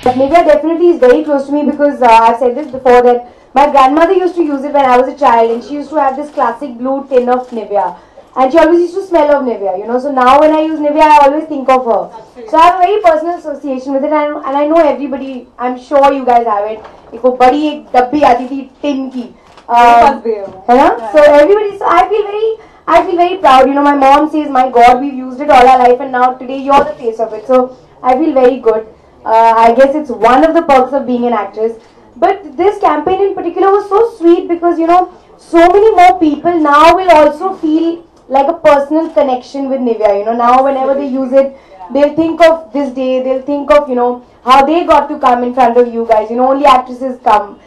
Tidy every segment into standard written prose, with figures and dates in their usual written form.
But Nivea definitely is very close to me because I've said this before that my grandmother used to use it when I was a child, and she used to have this classic blue tin of Nivea. And she always used to smell of Nivea, you know. So now when I use Nivea, I always think of her. So I have a very personal association with it, and I know everybody. I'm sure you guys have it. एक वो बड़ी एक डब्बी आती थी tin की, है ना? So everybody. So I feel very proud. You know, my mom says, "My God, we've used it all our life, and now today you're the face of it." So I feel very good. I guess it's one of the perks of being an actress. But this campaign in particular was so sweet because, you know, so many more people now will also feel like a personal connection with Nivea. You know, now whenever they use it, they'll think of this day, they'll think of, you know, how they got to come in front of you guys. You know, only actresses come,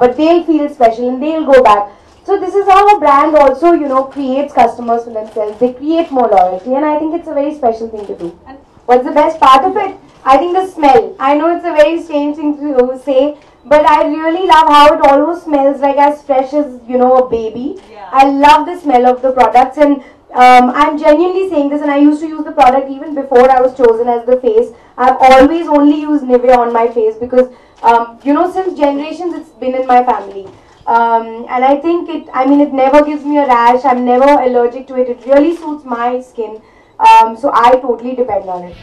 but they'll feel special and they'll go back. So this is how a brand also, you know, creates customers for themselves. They create more loyalty, and I think it's a very special thing to do. And what's the best part of it? I think the smell. I know it's a very strange thing to say, but I really love how it almost smells like as fresh as, you know, a baby. Yeah. I love the smell of the products, and I'm genuinely saying this, and I used to use the product even before I was chosen as the face. I've always only used Nivea on my face because, you know, since generations it's been in my family. And I think it never gives me a rash. I'm never allergic to it. It really suits my skin. So I totally depend on it.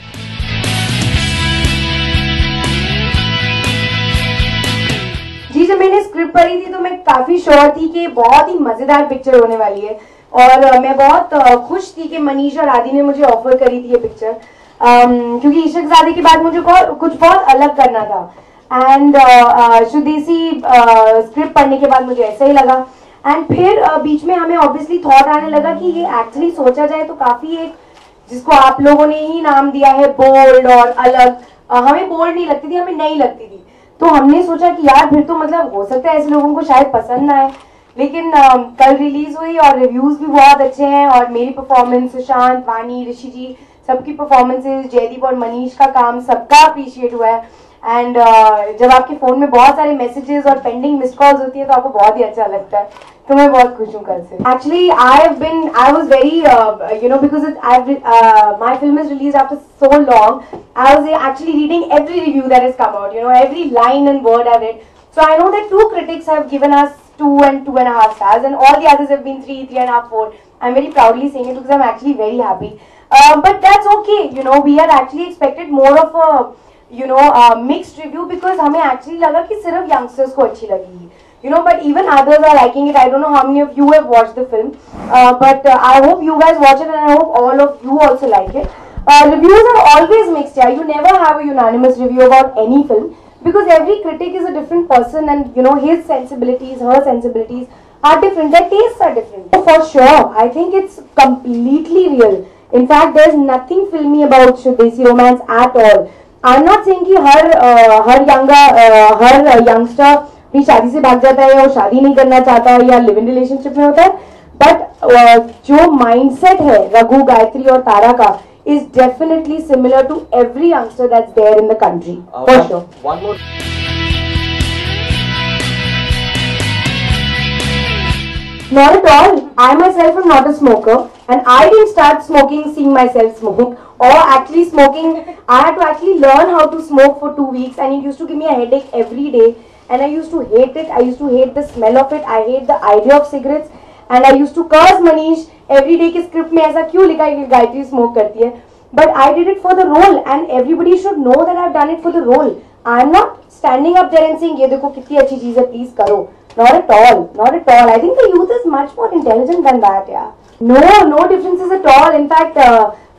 जी जब मैंने script पढ़ी थी तो मैं काफी sure थी कि बहुत ही मजेदार पिक्चर होने वाली है, और मैं बहुत खुश थी कि मनीष और आदि ने मुझे ऑफर करी थी ये पिक्चर, क्योंकि इश्कज़ादे के बाद मुझे कुछ बहुत अलग करना था. एंड स्वदेशी स्क्रिप्ट पढ़ने के बाद मुझे ऐसा ही लगा. एंड फिर बीच में हमें ऑब्वियसली थॉट आने लगा कि ये एक्चुअली सोचा जाए तो काफी एक, जिसको आप लोगों ने ही नाम दिया है बोल्ड और अलग, हमें बोल्ड नहीं लगती थी, हमें नहीं लगती थी. तो हमने सोचा कि यार फिर तो मतलब हो सकता है ऐसे लोगों को शायद पसंद ना आए. लेकिन कल रिलीज हुई और रिव्यूज भी बहुत अच्छे हैं, और मेरी परफॉर्मेंस, सुशांत, वानी, ऋषि जी सबकी परफॉर्मेंसेज, जयदीप और मनीष का काम सबका अप्रिशिएट हुआ है. एंड जब आपके फोन में बहुत सारे मैसेजेस और पेंडिंग मिस्ड कॉल्स होती है तो आपको बहुत ही अच्छा लगता है. तो मैं बहुत खुश हूँ कल से. Actually I was very you know, because my film is released after so long. I was actually reading every review that has come out, you know, every line and word I've read. So I know that 2 critics have given us 2 and 2.5 stars, and all the others have been 3, 3.5, 4. I'm very proudly saying it because I'm actually very happy. But that's okay, you know. We had actually expected more of a, you know, mixed review because हमें actually लगा कि सिर्फ youngsters को अच्छी लगेगी, you know. But even others are liking it. I don't know how many of you have watched the film, but I hope you guys watch it, and I hope all of you also like it. Reviews are always mixed. Yeah, you never have a unanimous review about any film because every critic is a different person, and you know his sensibilities, her sensibilities are different. Their tastes are different. So for sure, I think it's completely real. In fact, there's nothing filmy about Desi romance at all. I'm not saying कि हर youngster अपनी शादी से भाग जाता है या वो शादी नहीं करना चाहता है या लिव इन रिलेशनशिप में होता है, बट जो माइंडसेट है रघु, गायत्री और तारा का is definitely similar to every youngster that's there in the country. For sure. One more. Not at all. I myself am not a smoker, and I didn't start smoking seeing myself smoke, or actually smoking. I had to actually learn how to smoke for 2 weeks, and it used to give me a headache every day, and I used to hate it. I used to hate the smell of it. I hate the idea of cigarettes, and I used to curse Manish every day कि script में ऐसा क्यों लिखा है कि Gayatri smoke करती है. But I did it for the role, and everybody should know that I've done it for the role. I'm not standing up there and saying ये देखो कितनी अच्छी चीज है, please करो. Not at all. Not at all. I think the youth is much more intelligent than that. Yeah. No differences at all. In fact,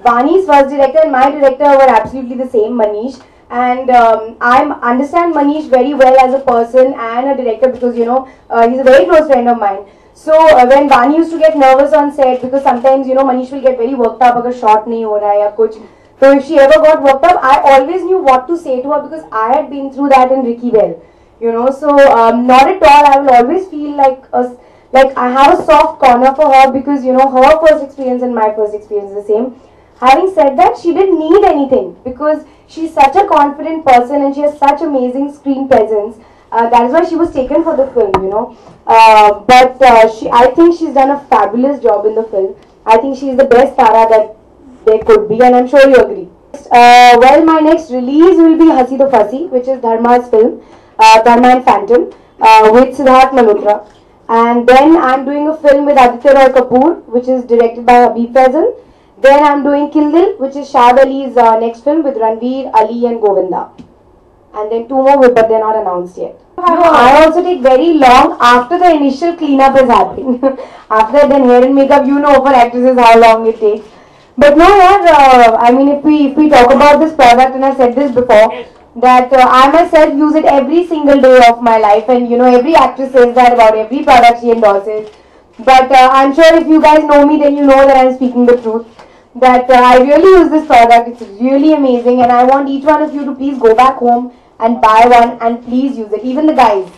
Vani's first director and my director were absolutely the same, Manish. And I understand Manish very well as a person and a director because, you know, he's a very close friend of mine. So when Vani used to get nervous on set, because sometimes, you know, Manish will get very worked up अगर shot नहीं हो रहा है या कुछ, so if she ever got worked up, I always knew what to say to her because I had been through that in Ricky Bell, you know. So not at all. I will always feel like I have a soft corner for her because, you know, her first experience and my first experience is the same. Having said that, she didn't need anything because she's such a confident person and she has such amazing screen presence. That is why she was taken for the film, you know. But I think she's done a fabulous job in the film. I think she's the best Tara that there could be, and I'm sure you agree. Well, my next release will be Hasi to Fasi, which is Dharma's film, Dharma and Phantom, with Siddharth Malhotra. And then I'm doing a film with Aditya Roy Kapoor, which is directed by Habib Faisal. Then I'm doing Kill Dil, which is Shad Ali's next film with Ranveer, Ali and Govinda. And then 2 more, but they're not announced yet. I also take very long after the initial cleanup has happened. After that, then hair and makeup, you know for actresses how long it takes. But no, yeah, I mean, if we talk about this product, and I said this before, that I myself use it every single day of my life, and you know, every actress says that about every product she endorses. But I'm sure if you guys know me, then you know that I'm speaking the truth. That I really use this product. It's really amazing, and I want each one of you to please go back home and buy one, and please use it. Even the guys.